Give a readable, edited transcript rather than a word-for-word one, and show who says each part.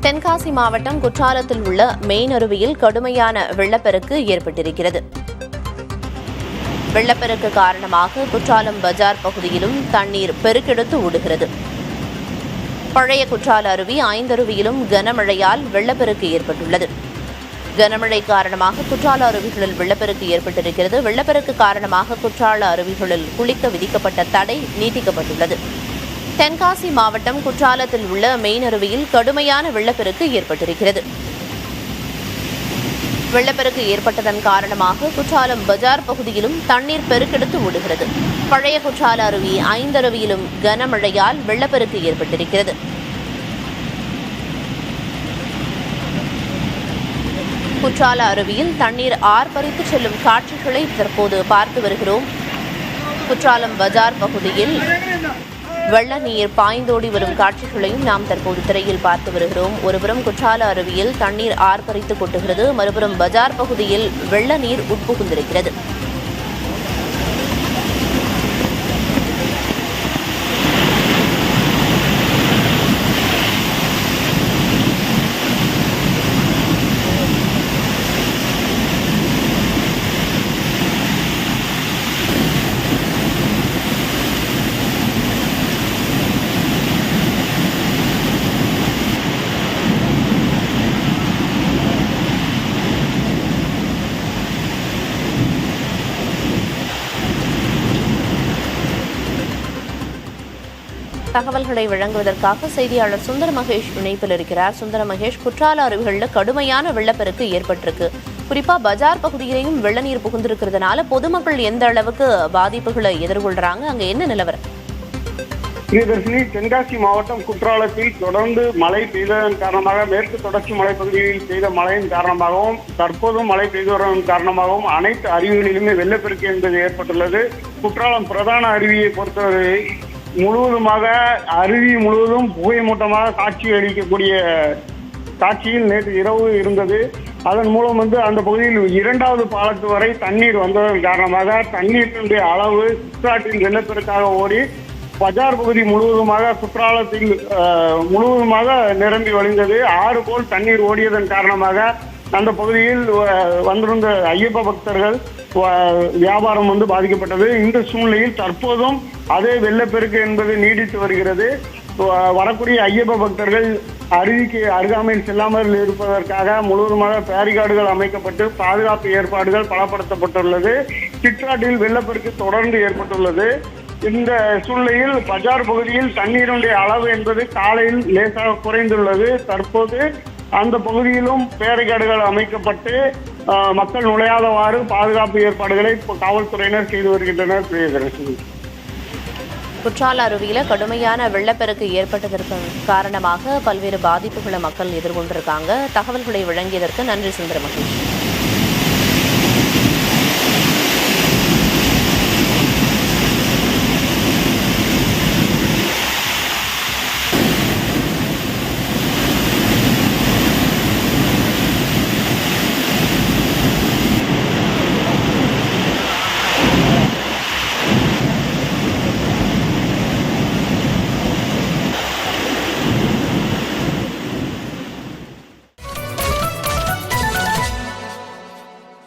Speaker 1: தென்காசி மாவட்டம் குற்றாலத்தில் உள்ள மெயின் அருவியில் கடுமையான வெள்ளப்பெருக்கு ஏற்பட்டிருக்கிறது. வெள்ளப்பெருக்கு காரணமாக குற்றாலம் பஜார் பகுதியிலும் தண்ணீர் பெருக்கெடுத்து ஓடுகிறது. பழைய குற்றால அருவி, ஐந்தருவியிலும் கனமழையால் வெள்ளப்பெருக்கு ஏற்பட்டுள்ளது. கனமழை காரணமாக குற்றால அருவிகளில் வெள்ளப்பெருக்கு ஏற்பட்டிருக்கிறது. வெள்ளப்பெருக்கு காரணமாக குற்றால அருவிகளில் குளிக்க விதிக்கப்பட்ட தடை நீட்டிக்கப்பட்டுள்ளது. தென்காசி மாவட்டம் குற்றாலத்தில் உள்ள மெயின் அருவியில் கடுமையான வெள்ளப்பெருக்கு ஏற்பட்டிருக்கிறது. வெள்ளப்பெருக்கு ஏற்பட்டதன் காரணமாக குற்றாலம் பஜார் பகுதியிலும் தண்ணீர் பெருக்கெடுத்து ஓடுகிறது. பழைய குற்றால அருவி, ஐந்தருவியிலும் கனமழையால் வெள்ளப்பெருக்கு ஏற்பட்டிருக்கிறது. குற்றால அருவியில் தண்ணீர் ஆர்ப்பரித்து செல்லும் காட்சிகளை தற்போது பார்த்து வருகிறோம். குற்றாலம் பஜார் பகுதியில் வெள்ள நீர் பாய்ந்தோடி வரும் காட்சிகளையும் நாம் தற்போது திரையில் பார்த்து வருகிறோம். ஒருபுறம் குற்றால அருவியில் தண்ணீர் ஆர்ப்பரித்து கொட்டுகிறது, மறுபுறம் பஜார் பகுதியில் வெள்ள நீர் உட்புகுந்திருக்கிறது. தகவல்களை வழங்குவதற்காக செய்தியாளர் சுந்தர மகேஷ் இணைப்பில் இருக்கிறார். சுந்தர மகேஷ், குற்றால அருவிகளில் கடுமையான வெள்ளப்பெருக்கு ஏற்பட்டிருக்கு. குறிப்பா பஜார் பகுதியிலையும் வெள்ள நீர் புகுந்திருக்கிறதுனால பொதுமக்கள் எந்த அளவுக்கு பாதிப்புகளை எதிர்கொள்றாங்க, அங்க என்ன நிலவரம்?
Speaker 2: பிரியதர்ஷினி, தென்காசி மாவட்டம் குற்றாலத்தில் தொடர்ந்து மழை பெய்ததன் காரணமாக, மேற்கு தொடர்ச்சி மலைப்பகுதியில் பெய்த மழையின் காரணமாகவும் தற்போதும் மழை பெய்து வருவதன் காரணமாகவும் அனைத்து அருவிகளிலுமே வெள்ளப்பெருக்கு என்பது ஏற்பட்டுள்ளது. குற்றாலம் பிரதான அருவியை பொறுத்தவரை முழுவதுமாக அருவி முழுவதும் புகை மூட்டமாக காட்சி அளிக்கக்கூடிய காட்சியில் நேற்று இரவு இருந்தது. அதன் மூலம் அந்த பகுதியில் இரண்டாவது பாலத்து வரை தண்ணீர் வந்ததன் காரணமாக தண்ணீரினுடைய அளவு குற்றாலத்தில் வெள்ளப்பெருக்காக ஓடி பஜார் பகுதி முழுவதுமாக குற்றாலத்தில் முழுவதுமாக நிரம்பி வழிந்தது. ஆறு போல் தண்ணீர் ஓடியதன் காரணமாக அந்த பகுதியில் வந்திருந்த ஐயப்ப பக்தர்கள் வியாபாரம் பாதிக்கப்பட்டது. இந்த சூழ்நிலையில் தற்போதும் அதே வெள்ளப்பெருக்கு என்பது நீடித்து வருகிறது. வரக்கூடிய ஐயப்ப பக்தர்கள் அருவிக்கு அருகாமையில் செல்லாமல் இருப்பதற்காக முழுவதுமாக பேரிகார்டுகள் அமைக்கப்பட்டு பாதுகாப்பு ஏற்பாடுகள் பலப்படுத்தப்பட்டுள்ளது. சிற்றாற்றில் வெள்ளப்பெருக்கு தொடர்ந்து ஏற்பட்டுள்ளது. இந்த சூழ்நிலையில் பஜார் பகுதியில் தண்ணீருடைய அளவு என்பது காலையில் லேசாக குறைந்துள்ளது. தற்போது அந்த பகுதியிலும் பேரிகார்டுகள் அமைக்கப்பட்டு மக்கள் நுழையாதவாறு பாதுகாப்பு ஏற்பாடுகளை காவல்துறையினர் செய்து வருகின்றனர். பிரியதர்ஷினி,
Speaker 1: குற்றால அருவியில கடுமையான வெள்ளப்பெருக்கு ஏற்பட்டதற்கு காரணமாக பல்வேறு பாதிப்புகளை மக்கள் எதிர்கொண்டிருக்காங்க. தகவல்களை வழங்கியதற்கு நன்றி சுந்தர மகேஷ்.